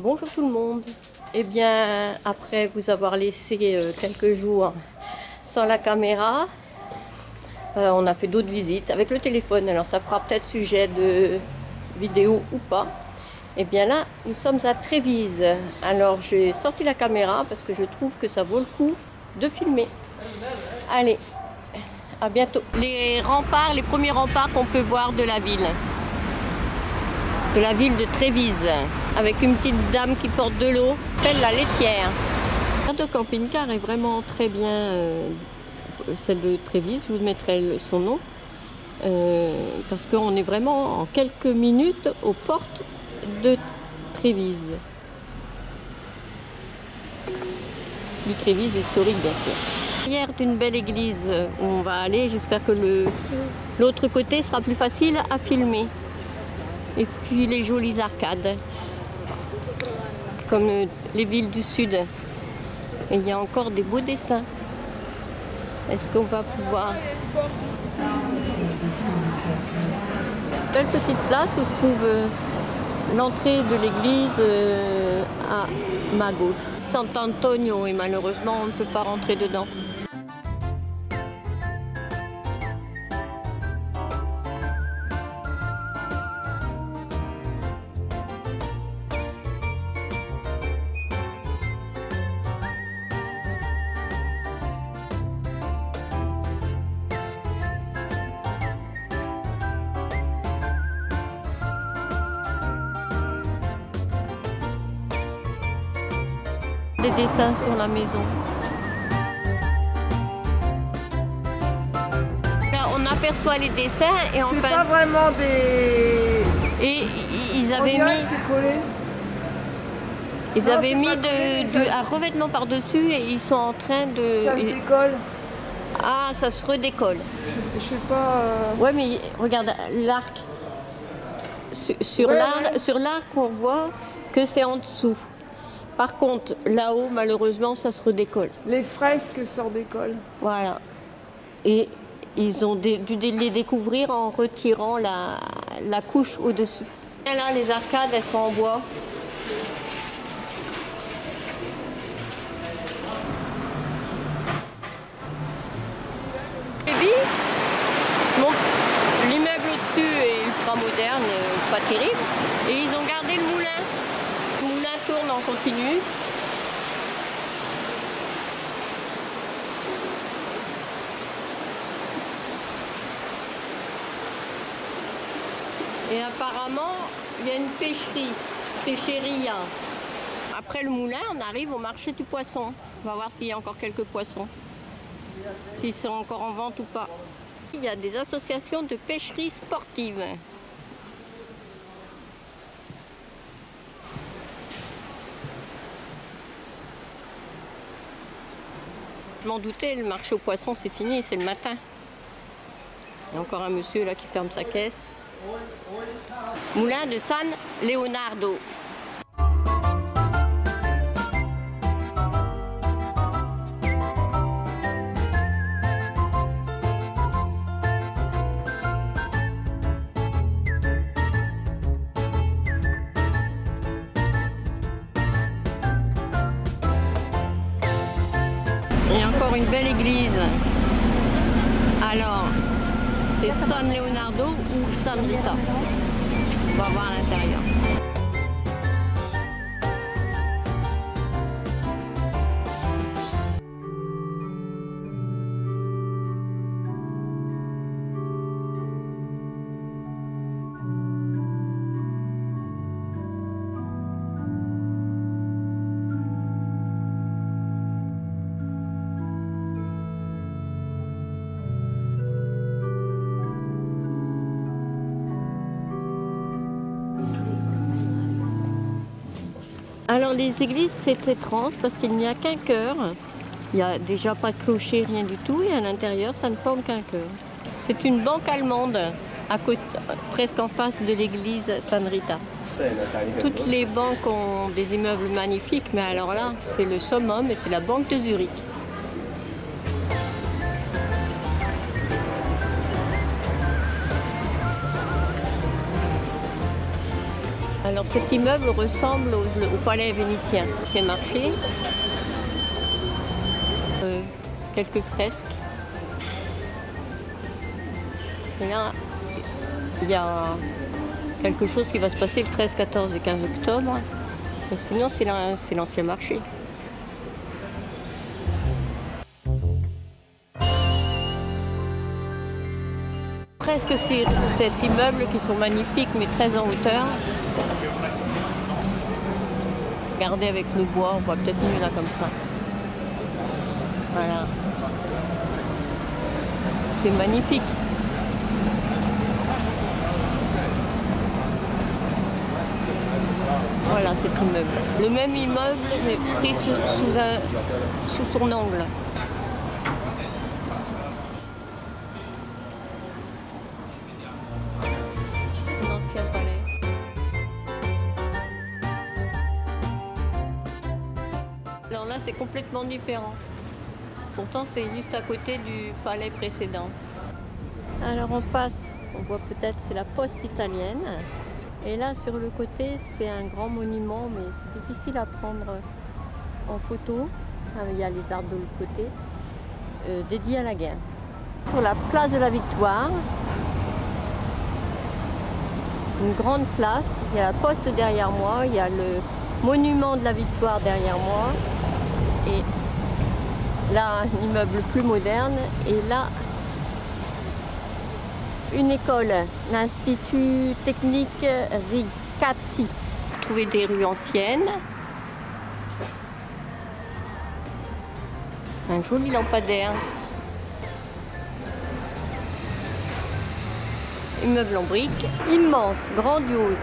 Bonjour tout le monde. Eh bien, après vous avoir laissé quelques jours sans la caméra, on a fait d'autres visites avec le téléphone. Alors ça fera peut-être sujet de vidéo ou pas. Eh bien là, nous sommes à Trévise. Alors j'ai sorti la caméra parce que je trouve que ça vaut le coup de filmer. Allez, à bientôt. Les remparts, les premiers remparts qu'on peut voir de la ville. De la ville de Trévise, avec une petite dame qui porte de l'eau, s'appelle la laitière. Le camping-car est vraiment très bien, celle de Trévise, je vous mettrai son nom, parce qu'on est vraiment en quelques minutes aux portes de Trévise. Du Trévise historique, bien sûr. Hier d'une belle église où on va aller, j'espère que l'autre côté sera plus facile à filmer. Et puis les jolies arcades, comme les villes du sud. Et il y a encore des beaux dessins. Est-ce qu'on va pouvoir... Belle petite place où se trouve l'entrée de l'église à ma gauche. Sant'Antonio, et malheureusement on ne peut pas rentrer dedans. Des dessins sur la maison. On aperçoit les dessins et en fait... C'est pas vraiment des... Et ils avaient mis... c'est collé. Ils avaient mis un revêtement par-dessus et ils sont en train de... Ça se décolle. Ah, ça se redécolle. Je sais pas... Ouais, mais regarde, l'arc. Sur l'arc, on voit que c'est en dessous. Par contre, là-haut, malheureusement, ça se redécolle. Les fresques se redécollent. Voilà. Et ils ont dû les découvrir en retirant la couche au-dessus. Et là, les arcades, elles sont en bois. L'immeuble au-dessus est ultra moderne, pas terrible. Et ils ont gardé le moulin. Le moulin tourne en continu. Et apparemment, il y a une pêcheria. Après le moulin, on arrive au marché du poisson. On va voir s'il y a encore quelques poissons. S'ils sont encore en vente ou pas. Il y a des associations de pêcherie sportive. Je m'en doutais, le marché aux poissons c'est fini, c'est le matin. Il y a encore un monsieur là qui ferme sa caisse. Moulin de San Leonardo. Et encore une belle église. Alors, c'est San Leonardo ou San Rita. On va voir à l'intérieur. Alors les églises c'est étrange parce qu'il n'y a qu'un chœur. Il n'y a déjà pas de clocher, rien du tout, et à l'intérieur ça ne forme qu'un chœur. C'est une banque allemande, à côté, presque en face de l'église San Rita. Toutes les banques ont des immeubles magnifiques, mais alors là c'est le summum et c'est la banque de Zurich. Alors cet immeuble ressemble au palais vénitien. C'est marché, quelques fresques. Et là, il y a quelque chose qui va se passer le 13, 14 et 15 octobre. Et sinon, c'est l'ancien marché. Presque cet immeuble qui sont magnifiques mais très en hauteur. Regardez avec le bois, on voit peut-être mieux là comme ça. Voilà. C'est magnifique. Voilà cet immeuble. Le même immeuble mais pris sous son angle. L'ancien palais. Alors là c'est complètement différent. Pourtant c'est juste à côté du palais précédent. Alors en face, on voit peut-être c'est la poste italienne. Et là sur le côté c'est un grand monument mais c'est difficile à prendre en photo. Il y a les arbres de l'autre côté, dédiés à la guerre. Sur la place de la Victoire, une grande place, il y a la poste derrière moi, il y a le monument de la Victoire derrière moi. Et là un immeuble plus moderne et là une école, l'Institut technique Riccati. Trouver des rues anciennes. Un joli lampadaire. Immeuble en briques. Immense, grandiose.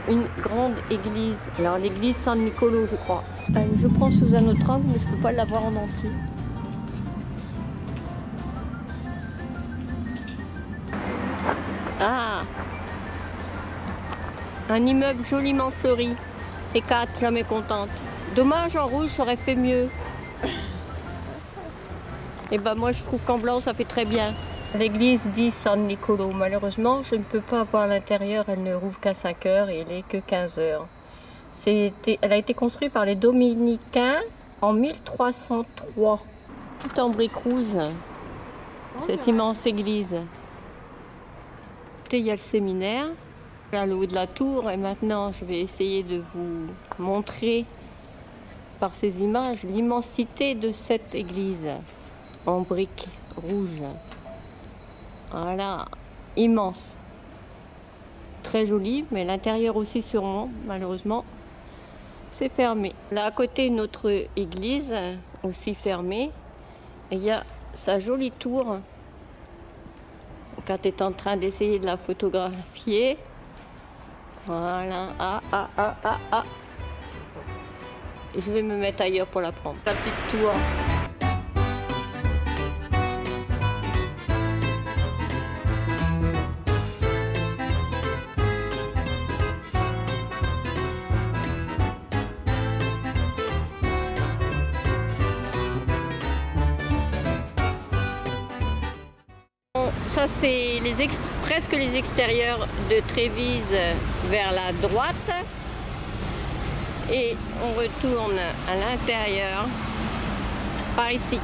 Une grande église. Alors l'église San Nicolo je crois. Je prends sous un autre angle mais je ne peux pas la voir en entier. Ah, un immeuble joliment fleuri. Et 4, jamais contente. Dommage, en rouge, ça aurait fait mieux. Et ben moi, je trouve qu'en blanc, ça fait très bien. L'église dit San Nicolo. Malheureusement, je ne peux pas voir l'intérieur. Elle ne rouvre qu'à 5 heures et il n'est que 15 heures. Elle a été construite par les Dominicains en 1303. Tout en briques rouges. Cette immense église. Il y a le séminaire, à le haut de la tour, et maintenant je vais essayer de vous montrer par ces images l'immensité de cette église en briques rouges. Voilà, immense, très joli, mais l'intérieur aussi sûrement, malheureusement, c'est fermé. Là à côté une autre église aussi fermée, et il y a sa jolie tour. Quand tu es en train d'essayer de la photographier, voilà, je vais me mettre ailleurs pour la prendre. La petite tour. Ça c'est presque les extérieurs de Trévise vers la droite et on retourne à l'intérieur par ici.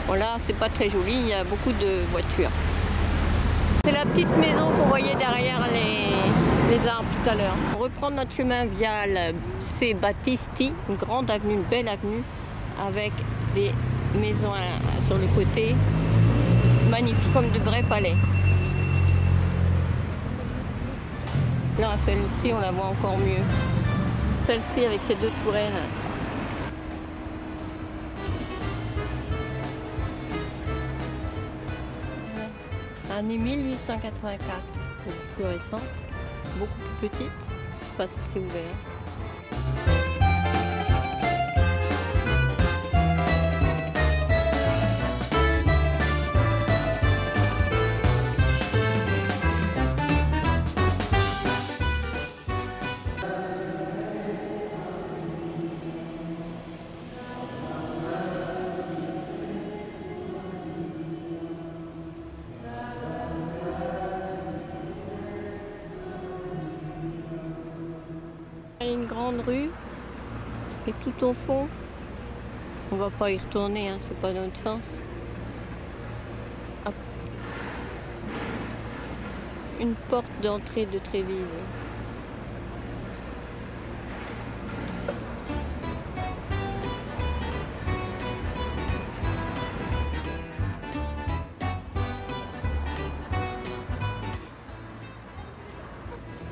Voilà, c'est pas très joli, il y a beaucoup de voitures. C'est la petite maison qu'on voyait derrière les arbres tout à l'heure. On reprend notre chemin via le C. Battisti, une grande avenue, une belle avenue avec des maisons sur le côté. Magnifique, comme de vrais palais. Là, celle-ci, on la voit encore mieux. Celle-ci avec ses 2 tourelles. Année 1884. C'est plus récente, beaucoup plus petite. Je sais pas si c'est ouvert. grande rue. Et tout au fond, on va pas y retourner, hein, c'est pas notre sens. Hop. Une porte d'entrée de Trévise.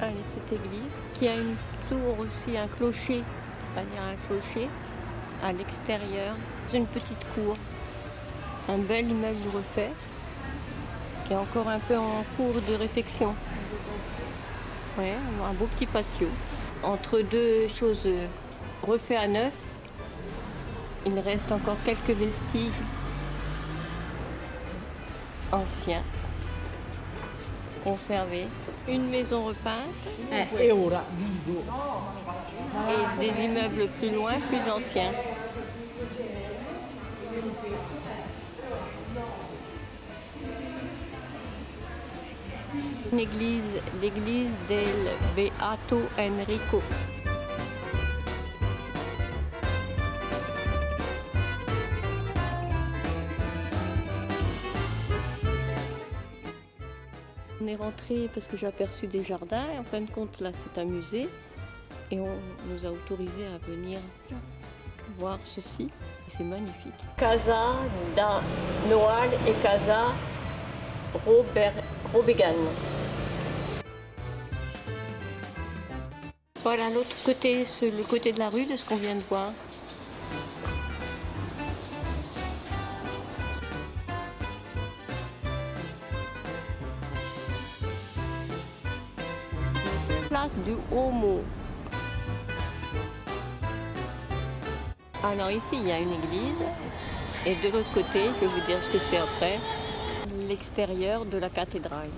Allez, cette église qui a une tour aussi, un clocher, on va dire un clocher, à l'extérieur, une petite cour, un bel immeuble refait, qui est encore un peu en cours de réfection. Ouais, un beau petit patio. Entre deux choses refait à neuf, il reste encore quelques vestiges anciens, conservés. Une maison repeinte et des immeubles plus loin, plus anciens. Une église, l'église del Beato Enrico. On est rentré parce que j'ai aperçu des jardins. En fin de compte, là, c'est un musée. Et on nous a autorisé à venir voir ceci. C'est magnifique. Casa da Noal et Casa Robegan. Voilà l'autre côté, le côté de la rue de ce qu'on vient de voir. Place du Homo. Alors ici il y a une église et de l'autre côté, je vais vous dire ce que c'est après, l'extérieur de la cathédrale.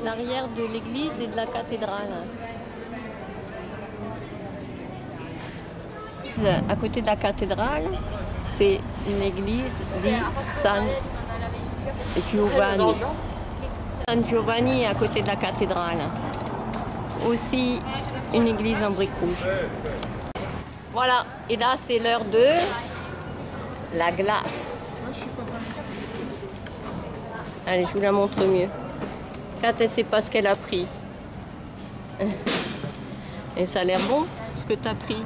L'arrière de l'église et de la cathédrale. À côté de la cathédrale, c'est l'église di San Giovanni. San Giovanni est à côté de la cathédrale. Aussi une église en briques rouges. Voilà, et là c'est l'heure de la glace. Allez, je vous la montre mieux. Kat, elle ne sait pas ce qu'elle a pris. Et ça a l'air bon, ce que tu as pris.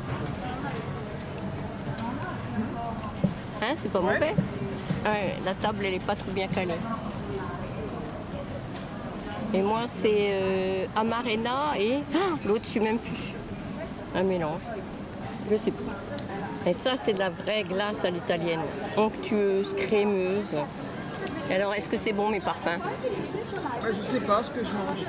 Hein, c'est pas mauvais. Ouais, la table, elle n'est pas trop bien calée. Et moi, c'est Amarena et l'autre, je ne sais même plus. Un mélange. Je sais plus. Et ça, c'est de la vraie glace à l'italienne. Onctueuse, crémeuse. Et alors, est-ce que c'est bon mes parfums? Je sais pas ce que je mange.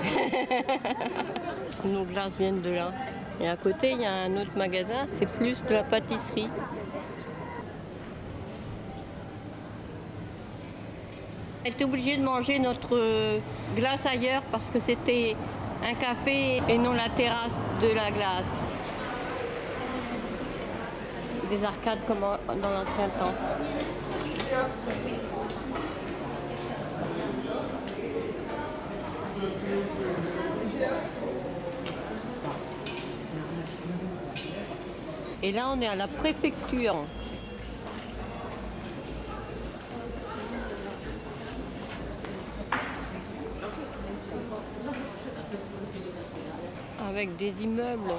Nos glaces viennent de là. Et à côté, il y a un autre magasin, c'est plus de la pâtisserie. Elle était obligée de manger notre glace ailleurs parce que c'était un café et non la terrasse de la glace. Des arcades comme dans l'ancien temps. Et là, on est à la préfecture. Avec des immeubles.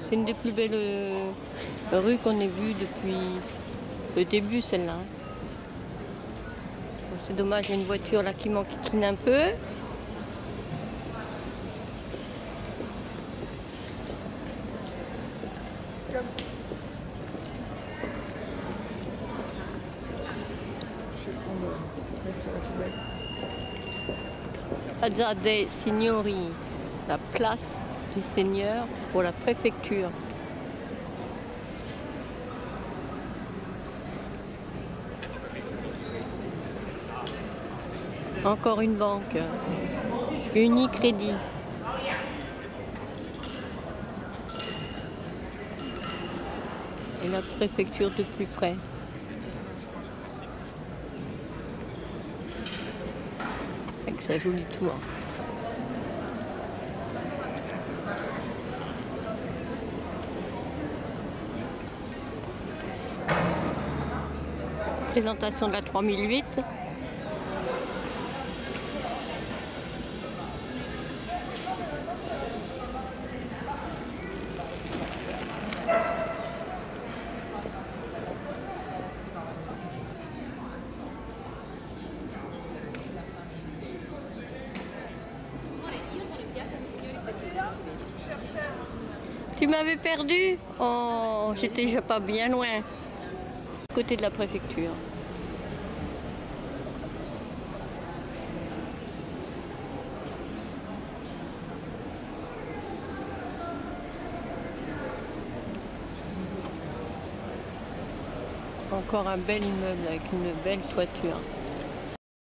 C'est une des plus belles rues qu'on ait vues depuis le début, celle-là. C'est dommage, il y a une voiture là qui m'enquiquine un peu. Piazza dei Signori, la place du Seigneur pour la préfecture. Encore une banque, Unicredit. Et la préfecture de plus près. Avec sa jolie tour. Présentation de la 3008. Tu m'avais perdu? Oh, j'étais déjà pas bien loin. Côté de la préfecture. Encore un bel immeuble avec une belle toiture.